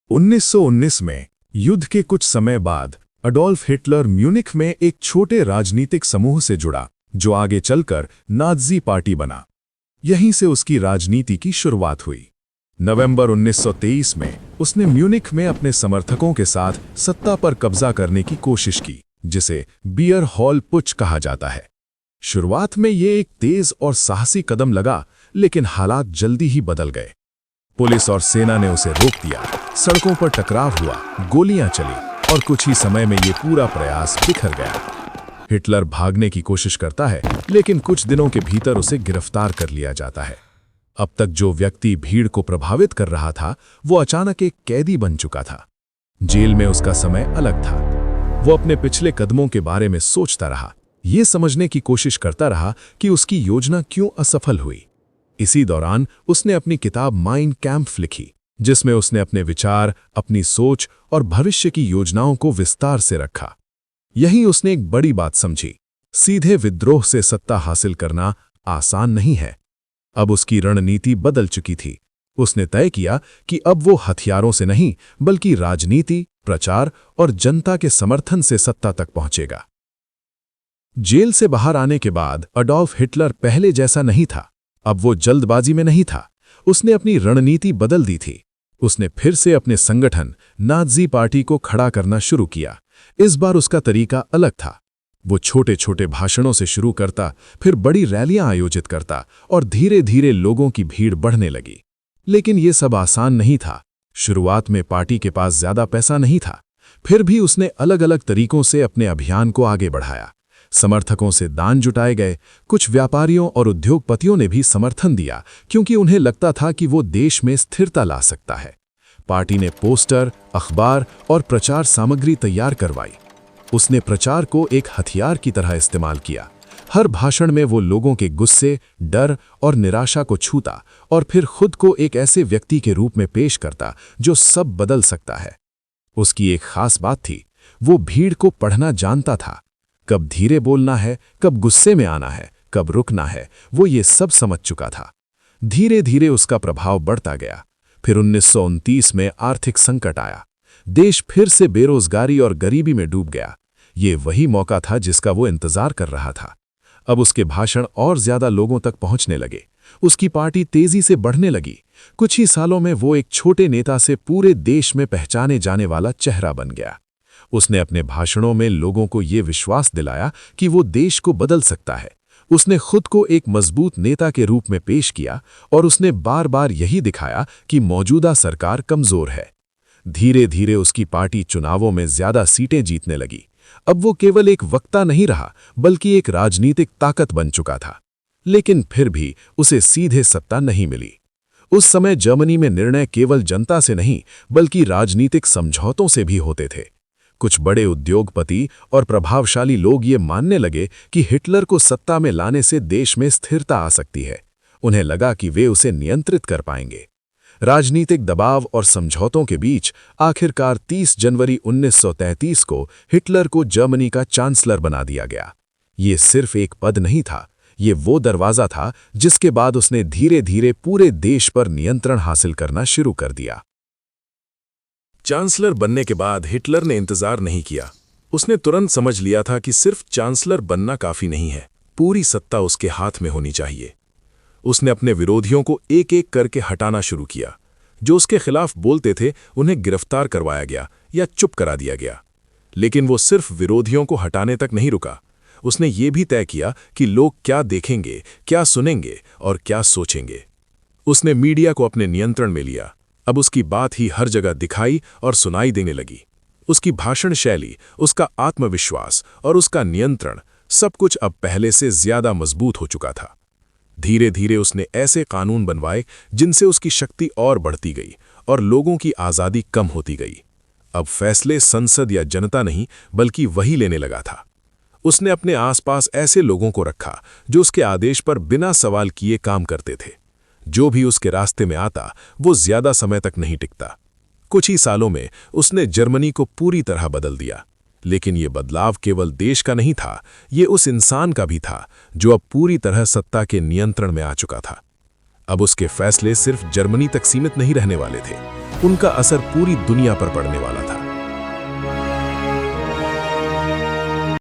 1919 में युद्ध के कुछ समय बाद अडोल्फ हिटलर म्यूनिख में एक छोटे राजनीतिक समूह से जुड़ा जो आगे चलकर नाज़ी पार्टी बना। यहीं से उसकी राजनीति की शुरुआत हुई। नवंबर 1923 में उसने म्यूनिख में अपने समर्थकों के साथ सत्ता पर कब्जा करने की कोशिश की, जिसे बियर हॉल पुच कहा जाता है। शुरुआत में ये एक तेज और साहसी कदम लगा, लेकिन हालात जल्दी ही बदल गए। पुलिस और सेना ने उसे रोक दिया, सड़कों पर टकराव हुआ, गोलियां चली और कुछ ही समय में ये पूरा प्रयास बिखर गया। हिटलर भागने की कोशिश करता है, लेकिन कुछ दिनों के भीतर उसे गिरफ्तार कर लिया जाता है। अब तक जो व्यक्ति भीड़ को प्रभावित कर रहा था, वो अचानक एक कैदी बन चुका था। जेल में उसका समय अलग था। वो अपने पिछले कदमों के बारे में सोचता रहा, ये समझने की कोशिश करता रहा कि उसकी योजना क्यों असफल हुई। इसी दौरान उसने अपनी किताब माइन कैंप्फ लिखी, जिसमें उसने अपने विचार, अपनी सोच और भविष्य की योजनाओं को विस्तार से रखा। यही उसने एक बड़ी बात समझी, सीधे विद्रोह से सत्ता हासिल करना आसान नहीं है। अब उसकी रणनीति बदल चुकी थी। उसने तय किया कि अब वो हथियारों से नहीं, बल्कि राजनीति, प्रचार और जनता के समर्थन से सत्ता तक पहुंचेगा। जेल से बाहर आने के बाद अडोल्फ हिटलर पहले जैसा नहीं था। अब वो जल्दबाजी में नहीं था। उसने अपनी रणनीति बदल दी थी। उसने फिर से अपने संगठन नाज़ी पार्टी को खड़ा करना शुरू किया। इस बार उसका तरीका अलग था। वो छोटे छोटे भाषणों से शुरू करता, फिर बड़ी रैलियां आयोजित करता और धीरे धीरे लोगों की भीड़ बढ़ने लगी। लेकिन ये सब आसान नहीं था। शुरुआत में पार्टी के पास ज्यादा पैसा नहीं था। फिर भी उसने अलग अलग तरीकों से अपने अभियान को आगे बढ़ाया। समर्थकों से दान जुटाए गए। कुछ व्यापारियों और उद्योगपतियों ने भी समर्थन दिया, क्योंकि उन्हें लगता था कि वो देश में स्थिरता ला सकता है। पार्टी ने पोस्टर, अखबार और प्रचार सामग्री तैयार करवाई। उसने प्रचार को एक हथियार की तरह इस्तेमाल किया। हर भाषण में वो लोगों के गुस्से, डर और निराशा को छूता और फिर खुद को एक ऐसे व्यक्ति के रूप में पेश करता जो सब बदल सकता है। उसकी एक खास बात थी, वो भीड़ को पढ़ना जानता था। कब धीरे बोलना है, कब गुस्से में आना है, कब रुकना है, वो ये सब समझ चुका था। धीरे धीरे उसका प्रभाव बढ़ता गया। फिर 1929 में आर्थिक संकट आया। देश फिर से बेरोजगारी और गरीबी में डूब गया। ये वही मौका था जिसका वो इंतजार कर रहा था। अब उसके भाषण और ज्यादा लोगों तक पहुंचने लगे। उसकी पार्टी तेजी से बढ़ने लगी। कुछ ही सालों में वो एक छोटे नेता से पूरे देश में पहचाने जाने वाला चेहरा बन गया। उसने अपने भाषणों में लोगों को ये विश्वास दिलाया कि वो देश को बदल सकता है। उसने खुद को एक मजबूत नेता के रूप में पेश किया और उसने बार बार यही दिखाया कि मौजूदा सरकार कमजोर है। धीरे धीरे उसकी पार्टी चुनावों में ज्यादा सीटें जीतने लगी। अब वो केवल एक वक्ता नहीं रहा, बल्कि एक राजनीतिक ताकत बन चुका था। लेकिन फिर भी उसे सीधे सत्ता नहीं मिली। उस समय जर्मनी में निर्णय केवल जनता से नहीं, बल्कि राजनीतिक समझौतों से भी होते थे। कुछ बड़े उद्योगपति और प्रभावशाली लोग ये मानने लगे कि हिटलर को सत्ता में लाने से देश में स्थिरता आ सकती है। उन्हें लगा कि वे उसे नियंत्रित कर पाएंगे। राजनीतिक दबाव और समझौतों के बीच आखिरकार 30 जनवरी 1933 को हिटलर को जर्मनी का चांसलर बना दिया गया। ये सिर्फ एक पद नहीं था, ये वो दरवाजा था जिसके बाद उसने धीरे धीरे पूरे देश पर नियंत्रण हासिल करना शुरू कर दिया। चांसलर बनने के बाद हिटलर ने इंतजार नहीं किया। उसने तुरंत समझ लिया था कि सिर्फ चांसलर बनना काफी नहीं है, पूरी सत्ता उसके हाथ में होनी चाहिए। उसने अपने विरोधियों को एक एक करके हटाना शुरू किया। जो उसके खिलाफ बोलते थे उन्हें गिरफ्तार करवाया गया या चुप करा दिया गया। लेकिन वो सिर्फ विरोधियों को हटाने तक नहीं रुका। उसने ये भी तय किया कि लोग क्या देखेंगे, क्या सुनेंगे और क्या सोचेंगे। उसने मीडिया को अपने नियंत्रण में लिया। अब उसकी बात ही हर जगह दिखाई और सुनाई देने लगी। उसकी भाषण शैली, उसका आत्मविश्वास और उसका नियंत्रण, सब कुछ अब पहले से ज्यादा मजबूत हो चुका था। धीरे धीरे उसने ऐसे कानून बनवाए जिनसे उसकी शक्ति और बढ़ती गई और लोगों की आज़ादी कम होती गई। अब फैसले संसद या जनता नहीं, बल्कि वही लेने लगा था। उसने अपने आसपास ऐसे लोगों को रखा जो उसके आदेश पर बिना सवाल किए काम करते थे। जो भी उसके रास्ते में आता वो ज्यादा समय तक नहीं टिकता। कुछ ही सालों में उसने जर्मनी को पूरी तरह बदल दिया। लेकिन ये बदलाव केवल देश का नहीं था, ये उस इंसान का भी था जो अब पूरी तरह सत्ता के नियंत्रण में आ चुका था। अब उसके फैसले सिर्फ जर्मनी तक सीमित नहीं रहने वाले थे, उनका असर पूरी दुनिया पर पड़ने वाला था।